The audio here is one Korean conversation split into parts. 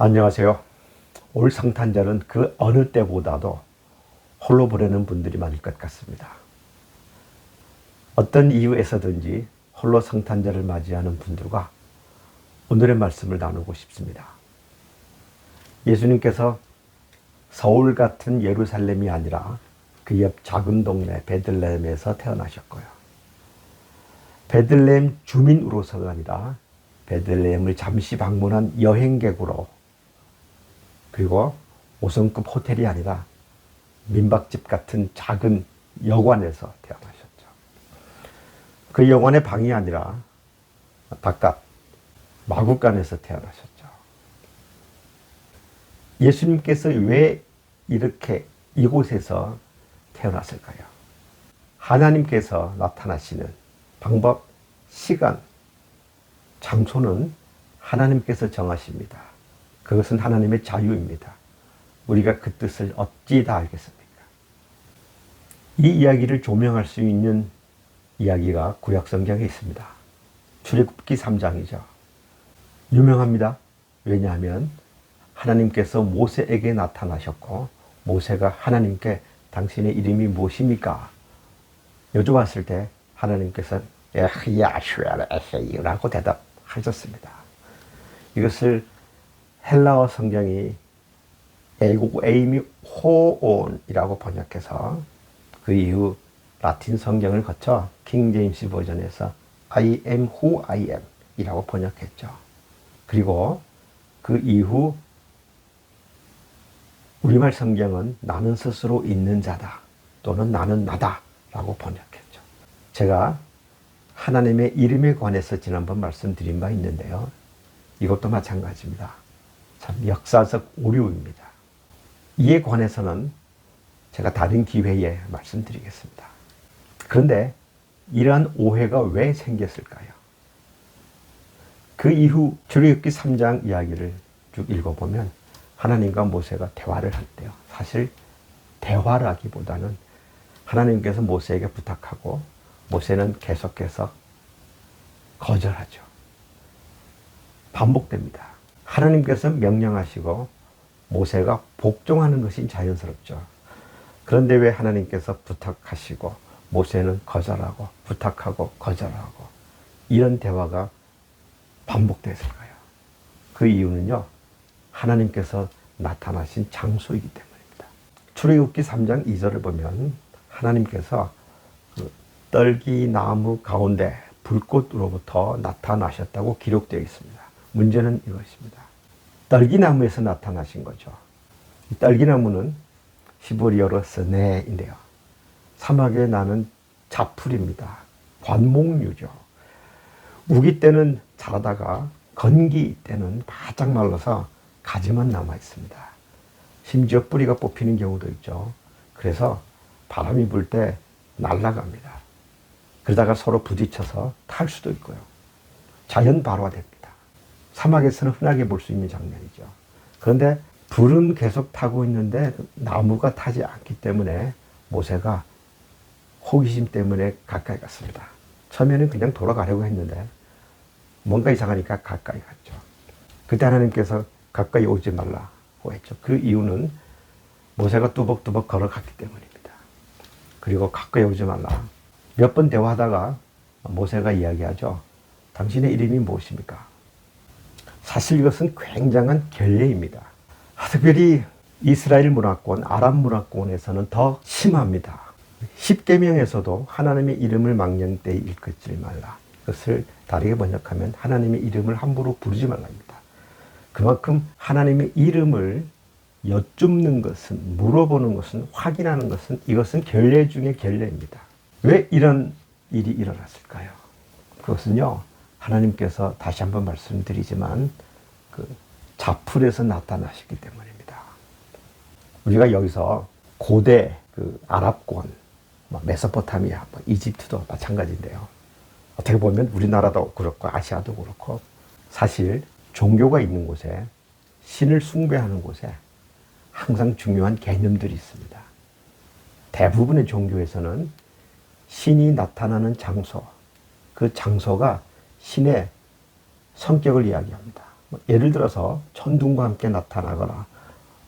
안녕하세요. 올 성탄절은 그 어느 때보다도 홀로 보내는 분들이 많을 것 같습니다. 어떤 이유에서든지 홀로 성탄절을 맞이하는 분들과 오늘의 말씀을 나누고 싶습니다. 예수님께서 서울 같은 예루살렘이 아니라 그 옆 작은 동네 베들레헴에서 태어나셨고요. 베들레헴 주민으로서가 아니라 베들레헴을 잠시 방문한 여행객으로, 그리고 5성급 호텔이 아니라 민박집 같은 작은 여관에서 태어나셨죠. 그 여관의 방이 아니라 바깥 마구간에서 태어나셨죠. 예수님께서 왜 이렇게 이곳에서 태어났을까요? 하나님께서 나타나시는 방법, 시간, 장소는 하나님께서 정하십니다. 그것은 하나님의 자유입니다. 우리가 그 뜻을 어찌 다 알겠습니까? 이 이야기를 조명할 수 있는 이야기가 구약성경에 있습니다. 출애굽기 3장이죠. 유명합니다. 왜냐하면 하나님께서 모세에게 나타나셨고, 모세가 하나님께 당신의 이름이 무엇입니까? 여쭤봤을 때 하나님께서 야슈아라고 대답하셨습니다. 이것을 헬라어 성경이 에고 에이미 호온이라고 번역해서 그 이후 라틴 성경을 거쳐 킹 제임스 버전에서 I am who I am 이라고 번역했죠. 그리고 그 이후 우리말 성경은 나는 스스로 있는 자다 또는 나는 나다 라고 번역했죠. 제가 하나님의 이름에 관해서 지난번 말씀드린 바 있는데요. 이것도 마찬가지입니다. 참 역사적 오류입니다. 이에 관해서는 제가 다른 기회에 말씀드리겠습니다. 그런데 이러한 오해가 왜 생겼을까요? 그 이후 출애굽기 3장 이야기를 쭉 읽어보면 하나님과 모세가 대화를 한대요. 사실 대화라기보다는 하나님께서 모세에게 부탁하고 모세는 계속해서 거절하죠. 반복됩니다. 하나님께서 명령하시고 모세가 복종하는 것이 자연스럽죠. 그런데 왜 하나님께서 부탁하시고 모세는 거절하고 부탁하고 거절하고 이런 대화가 반복됐을까요? 그 이유는요, 하나님께서 나타나신 장소이기 때문입니다. 출애굽기 3장 2절을 보면 하나님께서 그 떨기나무 가운데 불꽃으로부터 나타나셨다고 기록되어 있습니다. 문제는 이것입니다. 떨기나무에서 나타나신 거죠. 이 떨기나무는 히브리어로 스네인데요. 사막에 나는 자풀입니다. 관목류죠. 우기 때는 자라다가 건기 때는 바짝 말라서 가지만 남아 있습니다. 심지어 뿌리가 뽑히는 경우도 있죠. 그래서 바람이 불 때 날아갑니다. 그러다가 서로 부딪혀서 탈 수도 있고요. 자연 발화됩니다. 사막에서는 흔하게 볼 수 있는 장면이죠. 그런데 불은 계속 타고 있는데 나무가 타지 않기 때문에 모세가 호기심 때문에 가까이 갔습니다. 처음에는 그냥 돌아가려고 했는데 뭔가 이상하니까 가까이 갔죠. 그때 하나님께서 가까이 오지 말라고 했죠. 그 이유는 모세가 뚜벅뚜벅 걸어갔기 때문입니다. 그리고 가까이 오지 말라. 몇 번 대화하다가 모세가 이야기하죠. 당신의 이름이 무엇입니까? 사실 이것은 굉장한 결례입니다. 특별히 이스라엘 문화권, 아랍 문화권에서는 더 심합니다. 10계명에서도 하나님의 이름을 망령 때 일컫지 말라. 이것을 다르게 번역하면 하나님의 이름을 함부로 부르지 말라입니다. 그만큼 하나님의 이름을 여쭙는 것은, 물어보는 것은, 확인하는 것은, 이것은 결례 중에 결례입니다. 왜 이런 일이 일어났을까요? 그것은요, 하나님께서 다시 한번 말씀드리지만 그 자풀에서 나타나시기 때문입니다. 우리가 여기서 고대 그 아랍권, 메소포타미아, 이집트도 마찬가지인데요. 어떻게 보면 우리나라도 그렇고 아시아도 그렇고 사실 종교가 있는 곳에, 신을 숭배하는 곳에 항상 중요한 개념들이 있습니다. 대부분의 종교에서는 신이 나타나는 장소, 그 장소가 신의 성격을 이야기합니다. 예를 들어서 천둥과 함께 나타나거나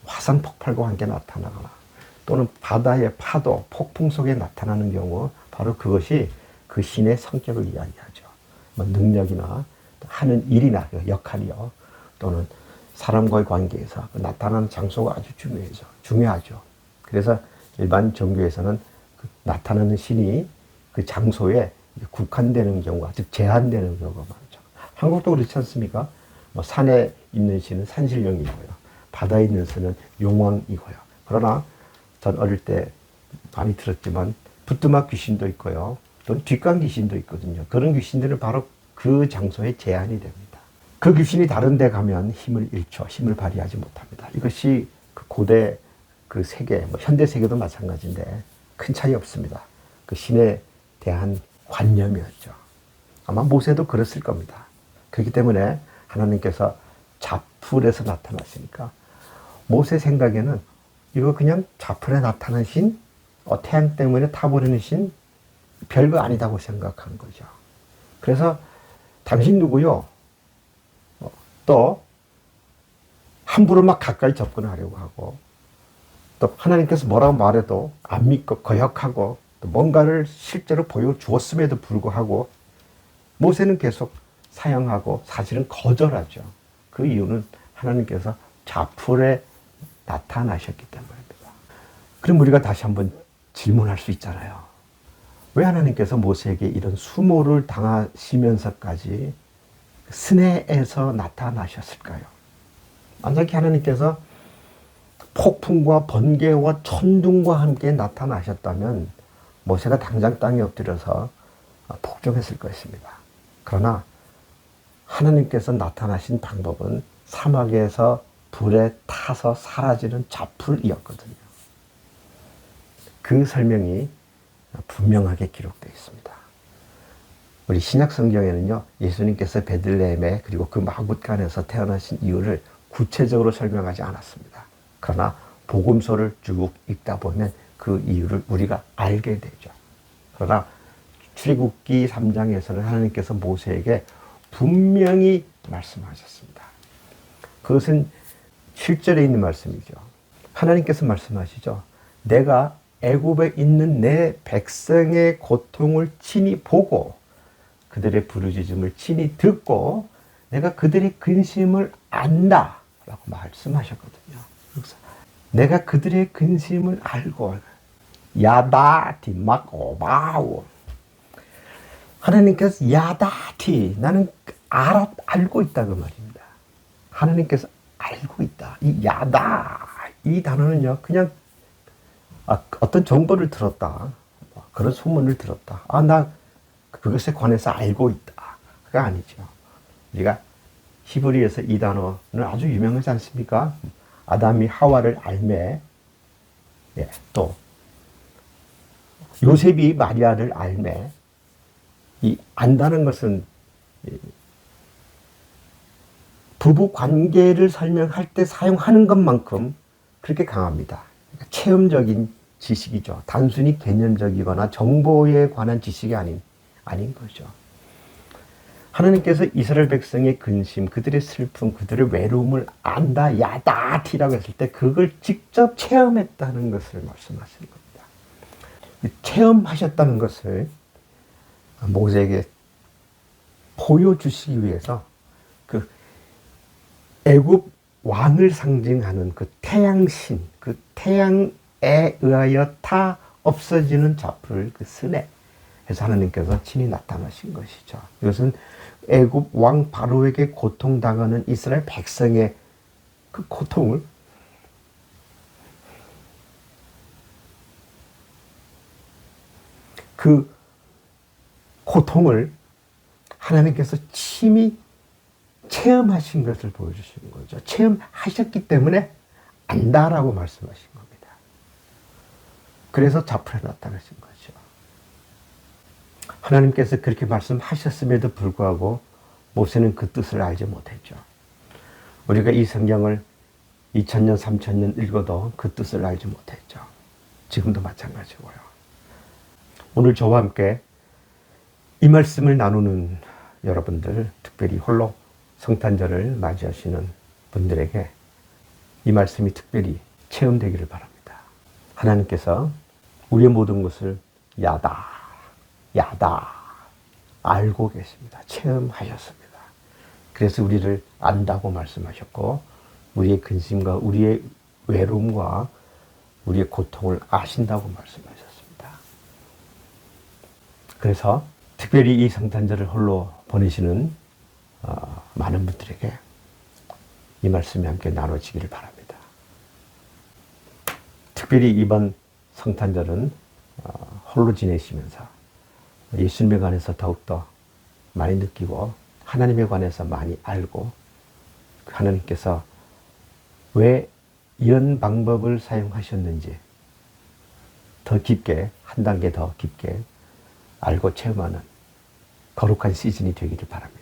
화산 폭발과 함께 나타나거나 또는 바다의 파도, 폭풍 속에 나타나는 경우 바로 그것이 그 신의 성격을 이야기하죠. 능력이나 하는 일이나 역할이요. 또는 사람과의 관계에서 나타나는 장소가 아주 중요하죠. 그래서 일반 종교에서는 그 나타나는 신이 그 장소에 국한되는 경우가, 즉 제한되는 경우가 많죠. 한국도 그렇지 않습니까? 산에 있는 신은 산신령이고요. 바다에 있는 신은 용왕이고요. 그러나 전 어릴 때 많이 들었지만 부뚜막 귀신도 있고요. 또는 뒷간 귀신도 있거든요. 그런 귀신들은 바로 그 장소에 제한이 됩니다. 그 귀신이 다른 데 가면 힘을 잃죠. 힘을 발휘하지 못합니다. 이것이 그 고대 그 세계, 현대 세계도 마찬가지인데 큰 차이 없습니다. 그 신에 대한 관념이었죠. 아마 모세도 그랬을 겁니다. 그렇기 때문에 하나님께서 자풀에서 나타나시니까 모세 생각에는 이거 그냥 자풀에 나타나신 태양 때문에 타버리는 신 별거 아니다고 생각한 거죠. 그래서 당신 누구요? 또 함부로 막 가까이 접근하려고 하고 또 하나님께서 뭐라고 말해도 안 믿고 거역하고 또 뭔가를 실제로 보여주었음에도 불구하고 모세는 계속 사양하고 사실은 거절하죠. 그 이유는 하나님께서 자풀에 나타나셨기 때문입니다. 그럼 우리가 다시 한번 질문할 수 있잖아요. 왜 하나님께서 모세에게 이런 수모를 당하시면서까지 스네에서 나타나셨을까요? 만약에 하나님께서 폭풍과 번개와 천둥과 함께 나타나셨다면 모세가 당장 땅에 엎드려서 복종했을 것입니다. 그러나 하나님께서 나타나신 방법은 사막에서 불에 타서 사라지는 자풀이었거든요. 그 설명이 분명하게 기록되어 있습니다. 우리 신약 성경에는요, 예수님께서 베들레헴에 그리고 그 마굿간에서 태어나신 이유를 구체적으로 설명하지 않았습니다. 그러나 복음서를 쭉 읽다 보면 그 이유를 우리가 알게 되죠. 그러나 출애굽기 3장에서는 하나님께서 모세에게 분명히 말씀하셨습니다. 그것은 7절에 있는 말씀이죠. 하나님께서 말씀하시죠. 내가 애굽에 있는 내 백성의 고통을 친히 보고 그들의 부르짖음을 친히 듣고 내가 그들의 근심을 안다 라고 말씀하셨거든요. 그래서 내가 그들의 근심을 알고 야다티 마고바우 하나님께서 야다티 나는 알고 있다 그 말입니다. 하나님께서 알고 있다. 이 야다 이 단어는요 그냥 어떤 정보를 들었다 그런 소문을 들었다. 나 그것에 관해서 알고 있다. 그게 아니죠. 우리가 히브리에서 이 단어는 아주 유명하지 않습니까? 아담이 하와를 알매, 또 요셉이 마리아를 알매. 이 안다는 것은 부부 관계를 설명할 때 사용하는 것만큼 그렇게 강합니다. 그러니까 체험적인 지식이죠. 단순히 개념적이거나 정보에 관한 지식이 아닌 거죠. 하나님께서 이스라엘 백성의 근심, 그들의 슬픔, 그들의 외로움을 안다, 야다티라고 했을 때 그걸 직접 체험했다는 것을 말씀하시는 겁니다. 체험하셨다는 것을 모세에게 보여주시기 위해서 그 애굽 왕을 상징하는 그 태양신, 그 태양에 의하여 타 없어지는 자풀, 그 스네. 그래서 하나님께서 친히 나타나신 것이죠. 이것은 애굽 왕 바로에게 고통당하는 이스라엘 백성의 그 고통을 그 고통을 하나님께서 친히 체험하신 것을 보여주시는 거죠. 체험하셨기 때문에 안다라고 말씀하신 겁니다. 그래서 자풀에 나타나신 거죠. 하나님께서 그렇게 말씀하셨음에도 불구하고 모세는 그 뜻을 알지 못했죠. 우리가 이 성경을 2000년, 3000년 읽어도 그 뜻을 알지 못했죠. 지금도 마찬가지고요. 오늘 저와 함께 이 말씀을 나누는 여러분들, 특별히 홀로 성탄절을 맞이하시는 분들에게 이 말씀이 특별히 체험되기를 바랍니다. 하나님께서 우리의 모든 것을 야다 알고 계십니다. 체험하셨습니다. 그래서 우리를 안다고 말씀하셨고 우리의 근심과 우리의 외로움과 우리의 고통을 아신다고 말씀하셨습니다. 그래서 특별히 이 성탄절을 홀로 보내시는 많은 분들에게 이 말씀이 함께 나눠지기를 바랍니다. 특별히 이번 성탄절은 홀로 지내시면서 예수님에 관해서 더욱더 많이 느끼고 하나님에 관해서 많이 알고 하나님께서 왜 이런 방법을 사용하셨는지 더 깊게 한 단계 더 깊게 알고 체험하는 거룩한 시즌이 되기를 바랍니다.